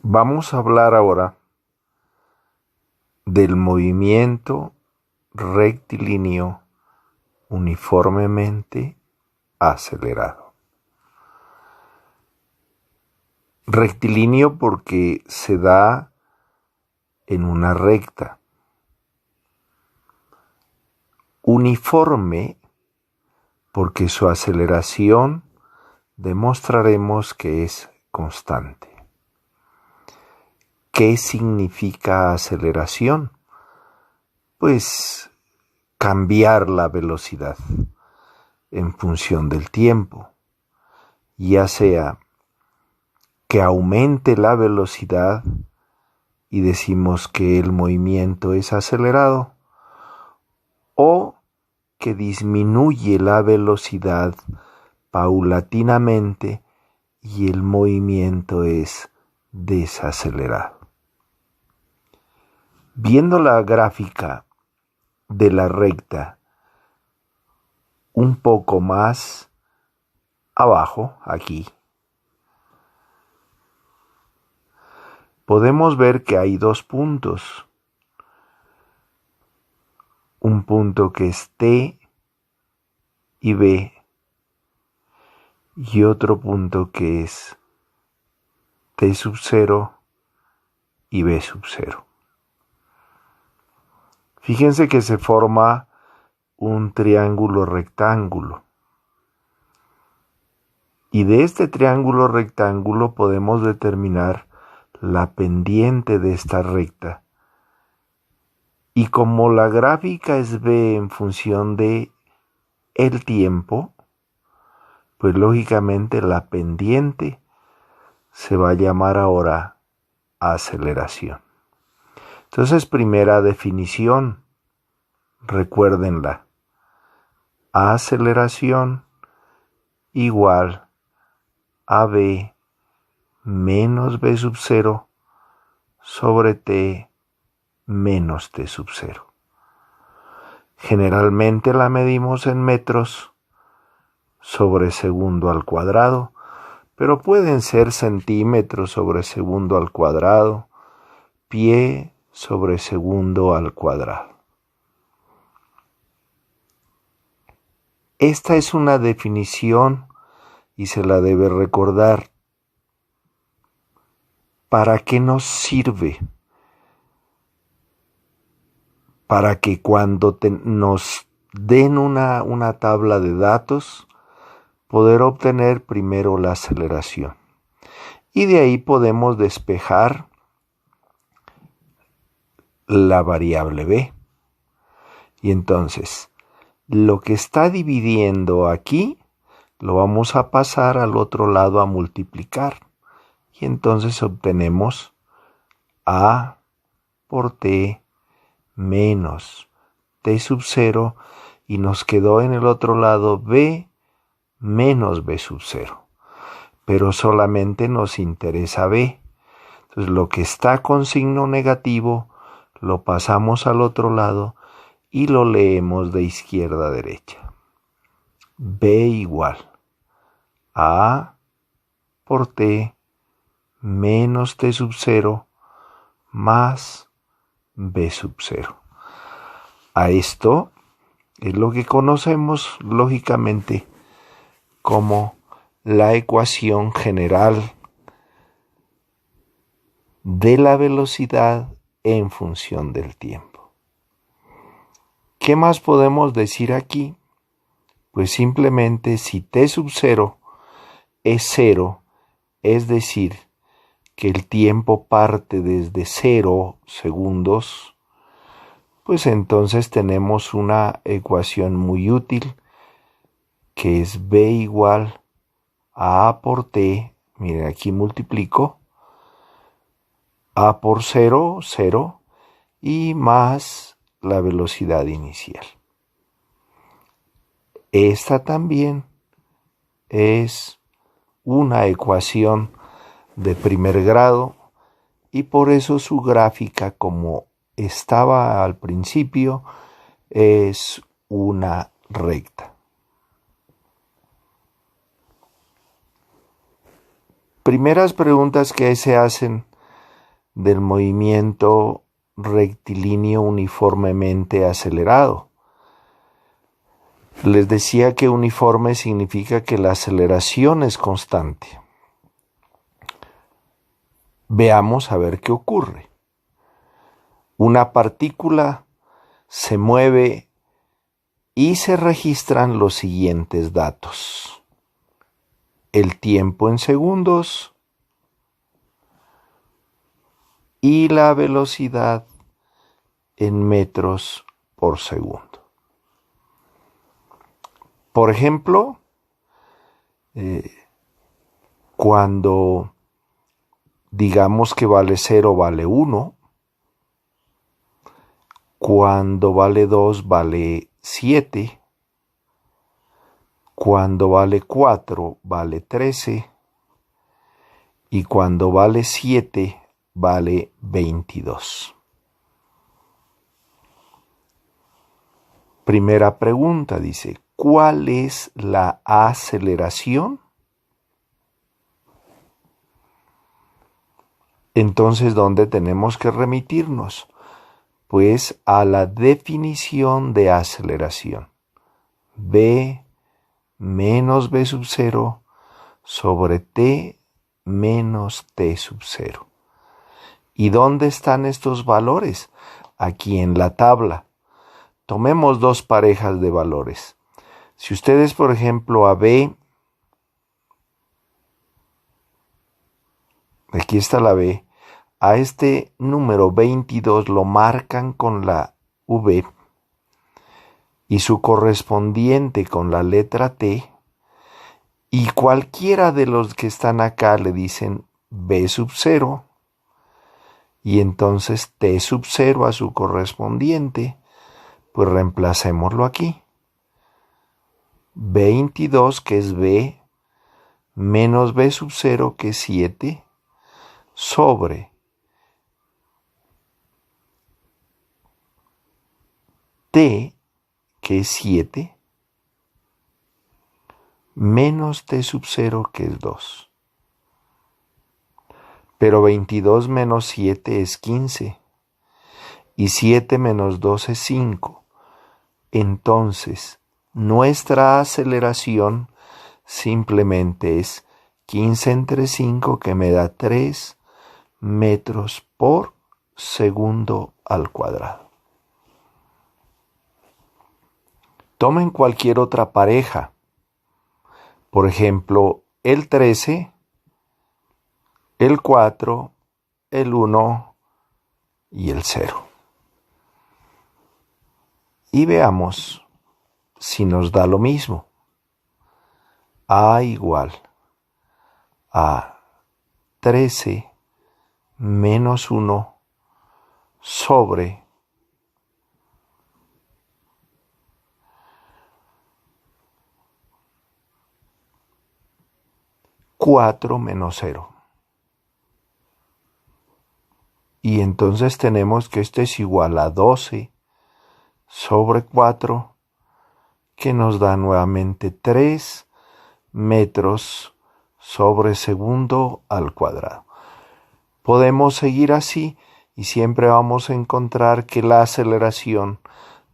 Vamos a hablar ahora del movimiento rectilíneo uniformemente acelerado. Rectilíneo porque se da en una recta. Uniforme porque su aceleración demostraremos que es constante. ¿Qué significa aceleración? Pues cambiar la velocidad en función del tiempo, ya sea que aumente la velocidad y decimos que el movimiento es acelerado, o que disminuye la velocidad paulatinamente y el movimiento es desacelerado. Viendo la gráfica de la recta un poco más abajo, aquí, podemos ver que hay dos puntos. Un punto que es T y B y otro punto que es T sub 0 y B sub 0. Fíjense que se forma un triángulo rectángulo. Y de este triángulo rectángulo podemos determinar la pendiente de esta recta. Y como la gráfica es B en función de el tiempo, pues lógicamente la pendiente se va a llamar ahora aceleración. Entonces, primera definición, recuérdenla. Aceleración igual a B menos B sub 0 sobre T menos T sub 0. Generalmente la medimos en metros sobre segundo al cuadrado, pero pueden ser centímetros sobre segundo al cuadrado, pie sobre segundo al cuadrado. Esta es una definición y se la debe recordar. ¿Para qué nos sirve? Para que cuando nos den una tabla de datos, poder obtener primero la aceleración. Y de ahí podemos despejar la variable B. Y entonces, lo que está dividiendo aquí, lo vamos a pasar al otro lado a multiplicar. Y entonces obtenemos A por T menos T sub 0 y nos quedó en el otro lado B menos B sub 0. Pero solamente nos interesa B. Entonces lo que está con signo negativo lo pasamos al otro lado y lo leemos de izquierda a derecha. B igual a por T menos T sub 0 más B sub 0. A esto es lo que conocemos lógicamente como la ecuación general de la velocidad en función del tiempo. ¿Qué más podemos decir aquí? Pues simplemente si T sub 0 es 0, es decir, que el tiempo parte desde 0 segundos, pues entonces tenemos una ecuación muy útil que es B igual a A por T, miren aquí multiplico, A por 0, 0, y más la velocidad inicial. Esta también es una ecuación de primer grado y por eso su gráfica, como estaba al principio, es una recta. Primeras preguntas que se hacen del movimiento rectilíneo uniformemente acelerado. Les decía que uniforme significa que la aceleración es constante. Veamos a ver qué ocurre. Una partícula se mueve y se registran los siguientes datos: el tiempo en segundos y la velocidad en metros por segundo. Por ejemplo, cuando digamos que vale 0 vale 1, cuando vale 2 vale 7, cuando vale 4 vale 13 y cuando vale 7 vale 22. Primera pregunta dice, ¿cuál es la aceleración? Entonces, ¿dónde tenemos que remitirnos? Pues a la definición de aceleración. V menos V sub 0 sobre T menos T sub 0. ¿Y dónde están estos valores? Aquí en la tabla. Tomemos dos parejas de valores. Si ustedes, por ejemplo, a B, aquí está la B, a este número 22 lo marcan con la V y su correspondiente con la letra T, y cualquiera de los que están acá le dicen B sub 0, y entonces T sub 0 a su correspondiente, pues reemplacémoslo aquí. 22, que es B, menos B sub 0, que es 7, sobre T, que es 7, menos T sub 0, que es 2. Pero 22 menos 7 es 15, y 7 menos 2 es 5. Entonces, nuestra aceleración simplemente es 15 entre 5, que me da 3 metros por segundo al cuadrado. Tomen cualquier otra pareja. Por ejemplo, el 13, el 4, el 1 y el 0. Y veamos si nos da lo mismo. A igual a 13 menos 1 sobre 4 menos 0. Y entonces tenemos que esto es igual a 12 sobre 4, que nos da nuevamente 3 metros sobre segundo al cuadrado. Podemos seguir así y siempre vamos a encontrar que la aceleración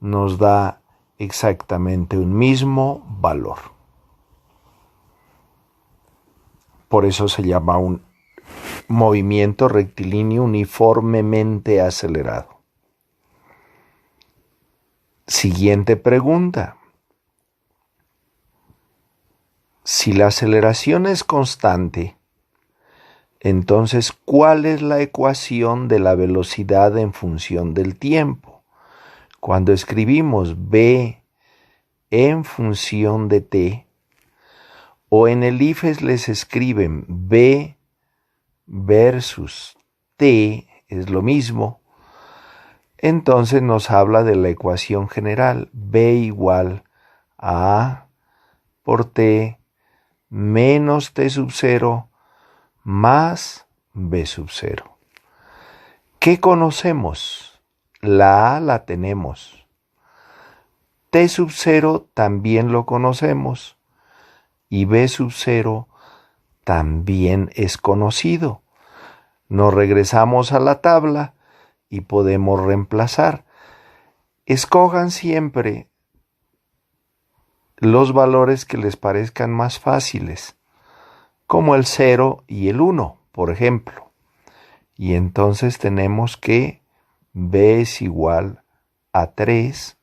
nos da exactamente un mismo valor. Por eso se llama un movimiento rectilíneo uniformemente acelerado. Siguiente pregunta. Si la aceleración es constante, entonces, ¿cuál es la ecuación de la velocidad en función del tiempo? Cuando escribimos v en función de t, o en el IFES les escriben v versus t, es lo mismo, entonces nos habla de la ecuación general, v igual a A por t menos t sub 0 más b sub 0. ¿Qué conocemos? La A la tenemos. T sub 0 también lo conocemos. Y b sub 0 también es conocido. Nos regresamos a la tabla y podemos reemplazar. Escojan siempre los valores que les parezcan más fáciles, como el 0 y el 1, por ejemplo. Y entonces tenemos que b es igual a 3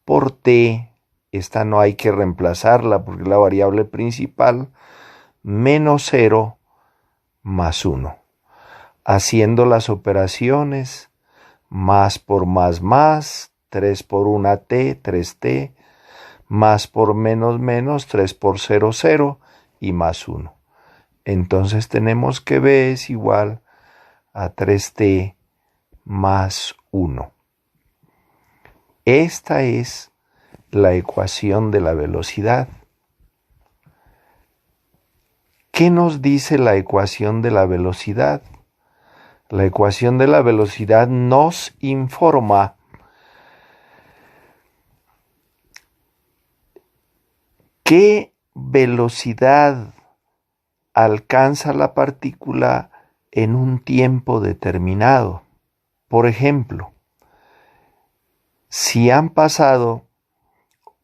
por t, esta no hay que reemplazarla porque es la variable principal, menos 0 más 1. Haciendo las operaciones, más por más, 3 por 1t, 3t, más por menos, 3 por 0, 0 y más 1. Entonces tenemos que b es igual a 3t más 1. Esta es la ecuación de la velocidad. ¿Qué nos dice la ecuación de la velocidad? La ecuación de la velocidad nos informa qué velocidad alcanza la partícula en un tiempo determinado. Por ejemplo, si han pasado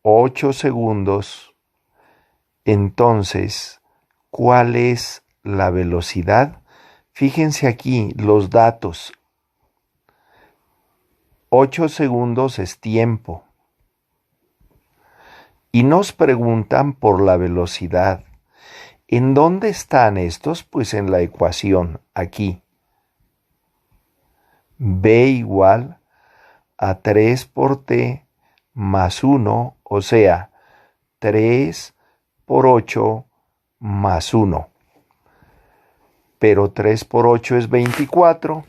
8 segundos, entonces, ¿cuál es la velocidad? Fíjense aquí los datos. 8 segundos es tiempo. Y nos preguntan por la velocidad. ¿En dónde están estos? Pues en la ecuación, aquí. B igual a 3 por t más 1, o sea, 3 por 8 más 1. Pero 3 por 8 es 24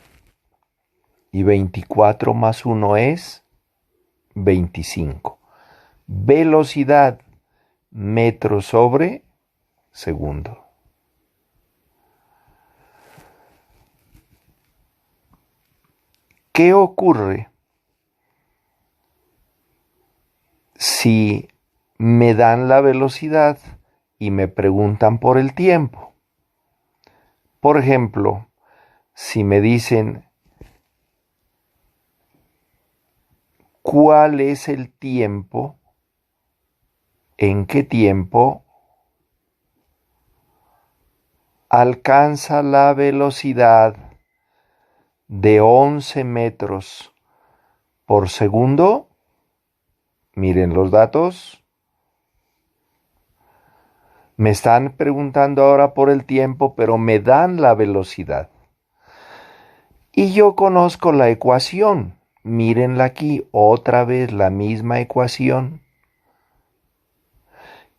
y 24 más 1 es 25. Velocidad, metro sobre segundo. ¿Qué ocurre si me dan la velocidad y me preguntan por el tiempo? Por ejemplo, si me dicen ¿cuál es el tiempo? ¿En qué tiempo alcanza la velocidad de 11 metros por segundo? Miren los datos. Me están preguntando ahora por el tiempo, pero me dan la velocidad. Y yo conozco la ecuación. Mírenla aquí, otra vez la misma ecuación.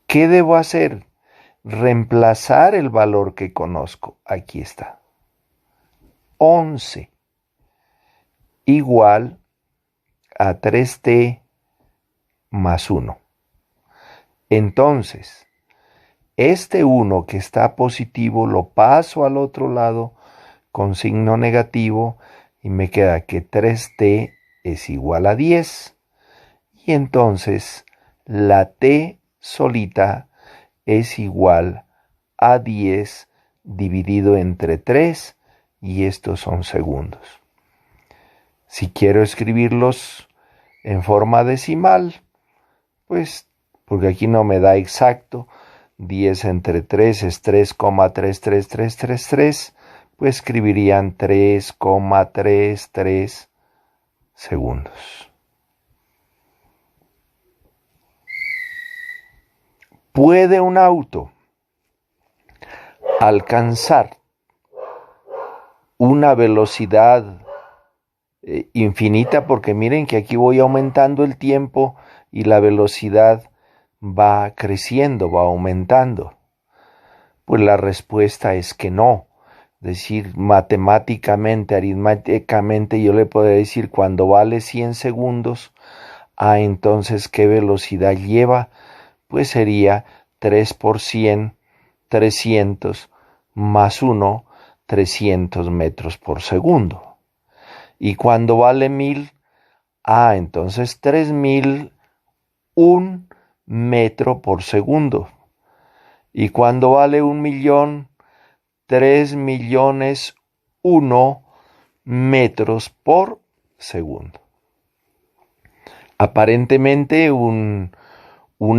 ¿Qué debo hacer? Reemplazar el valor que conozco. Aquí está. 11 igual a 3t más 1. Entonces, este 1 que está positivo lo paso al otro lado con signo negativo y me queda que 3t es igual a 10. Y entonces la t solita es igual a 10 dividido entre 3 y estos son segundos. Si quiero escribirlos en forma decimal, pues porque aquí no me da exacto, 10 entre 3 es 3,33333, pues escribirían 3,33 segundos. ¿Puede un auto alcanzar una velocidad infinita? Porque miren que aquí voy aumentando el tiempo y la velocidad va creciendo, va aumentando. Pues la respuesta es que no. Es decir, matemáticamente, aritméticamente, yo le puedo decir cuando vale 100 segundos, entonces, ¿qué velocidad lleva? Pues sería 3 por 100, 300, más 1, 300 metros por segundo. Y cuando vale 1000, entonces 3000, 1 metro por segundo. Y cuando vale 1 millón, 3 millones, 1 metros por segundo. Aparentemente un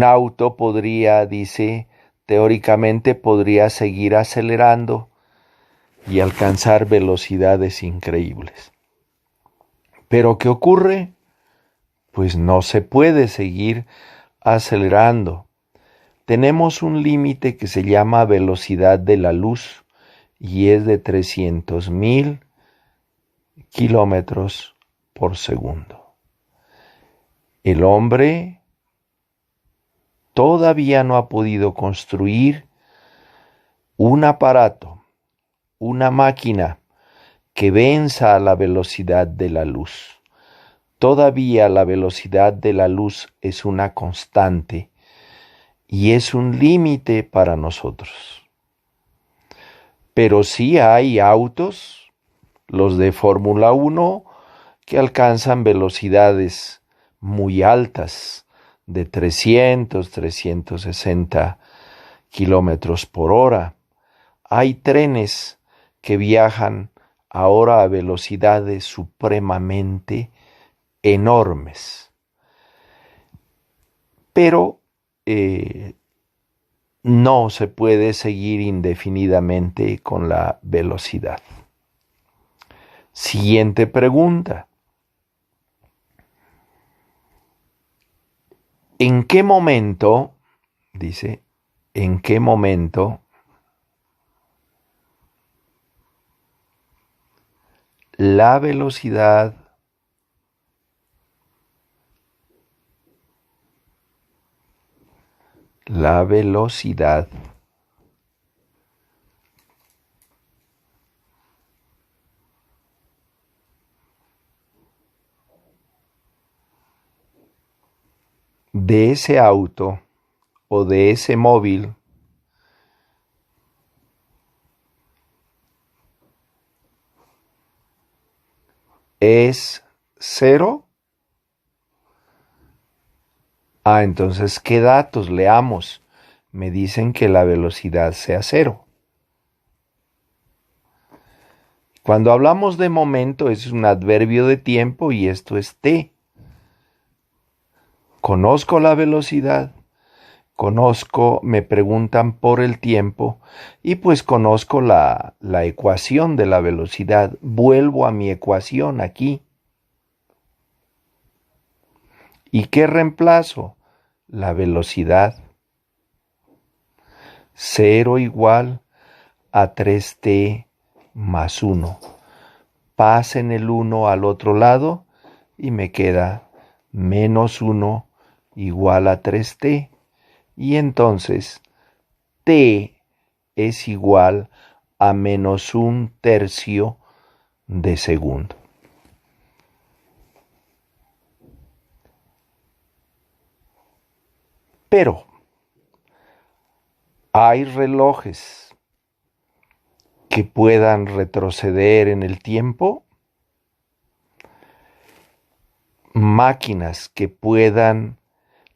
auto podría, dice, teóricamente podría seguir acelerando y alcanzar velocidades increíbles. Pero ¿qué ocurre? Pues no se puede seguir acelerando. Tenemos un límite que se llama velocidad de la luz y es de 300.000 kilómetros por segundo. El hombre todavía no ha podido construir un aparato, una máquina que venza a la velocidad de la luz. Todavía la velocidad de la luz es una constante y es un límite para nosotros. Pero sí hay autos, los de Fórmula 1, que alcanzan velocidades muy altas, de 360 kilómetros por hora. Hay trenes que viajan ahora a velocidades supremamente enormes. Pero no se puede seguir indefinidamente con la velocidad. Siguiente pregunta. ¿En qué momento, dice, en qué momento la velocidad de ese auto o de ese móvil es 0? Entonces, ¿qué datos leamos? Me dicen que la velocidad sea 0. Cuando hablamos de momento es un adverbio de tiempo y esto es t. Conozco la velocidad, me preguntan por el tiempo y pues conozco la ecuación de la velocidad. Vuelvo a mi ecuación aquí. ¿Y qué reemplazo? La velocidad. 0 igual a 3t más 1. Pasen el 1 al otro lado y me queda menos 1 igual a 3t. Y entonces t es igual a menos 1/3 de segundo. Pero hay relojes que puedan retroceder en el tiempo, máquinas que puedan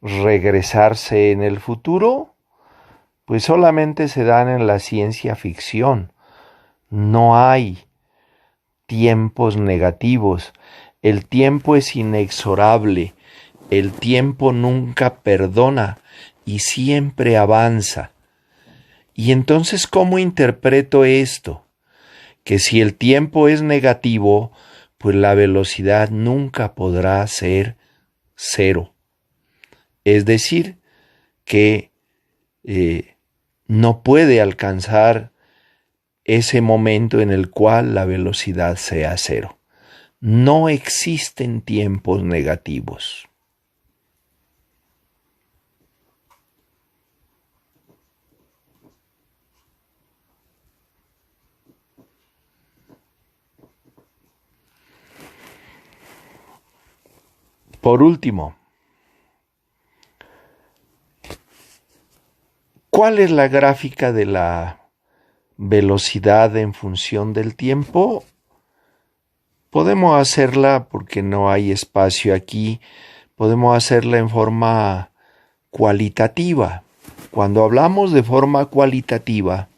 regresarse en el futuro, pues solamente se dan en la ciencia ficción. No hay tiempos negativos. El tiempo es inexorable. El tiempo nunca perdona y siempre avanza. Y entonces, ¿cómo interpreto esto? Que si el tiempo es negativo, pues la velocidad nunca podrá ser 0. Es decir, que no puede alcanzar ese momento en el cual la velocidad sea 0. No existen tiempos negativos. Por último, ¿cuál es la gráfica de la velocidad en función del tiempo? Podemos hacerla, porque no hay espacio aquí, podemos hacerla en forma cualitativa. Cuando hablamos de forma cualitativa,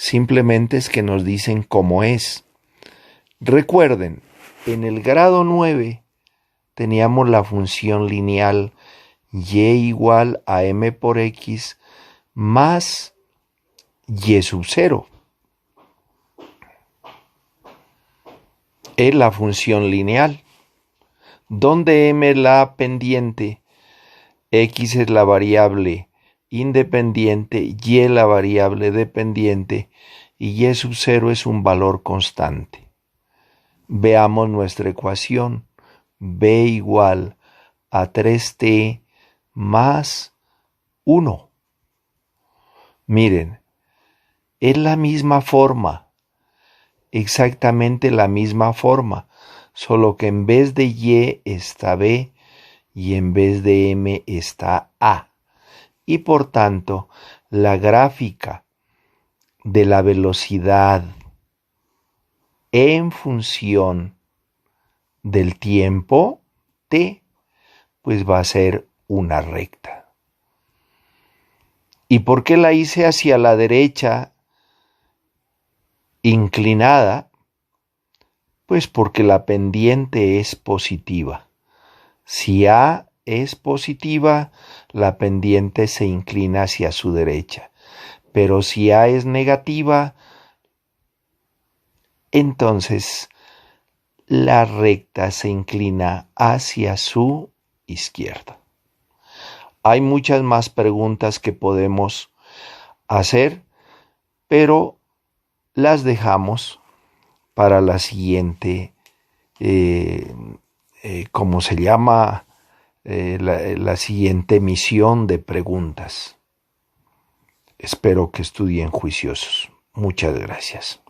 simplemente es que nos dicen cómo es. Recuerden, en el grado 9 teníamos la función lineal y igual a m por x más y sub 0. Es la función lineal, donde m es la pendiente, x es la variable independiente, y es la variable dependiente, y y sub 0 es un valor constante. Veamos nuestra ecuación. B igual a 3t más 1. Miren, es la misma forma, exactamente la misma forma, solo que en vez de y está b y en vez de m está a. Y por tanto, la gráfica de la velocidad en función del tiempo t, pues va a ser una recta. ¿Y por qué la hice hacia la derecha inclinada? Pues porque la pendiente es positiva. Si A es positiva, la pendiente se inclina hacia su derecha. Pero si A es negativa, entonces la recta se inclina hacia su izquierda. Hay muchas más preguntas que podemos hacer, pero las dejamos para la siguiente, ¿cómo se llama? La siguiente emisión de preguntas. Espero que estudien juiciosos. Muchas gracias.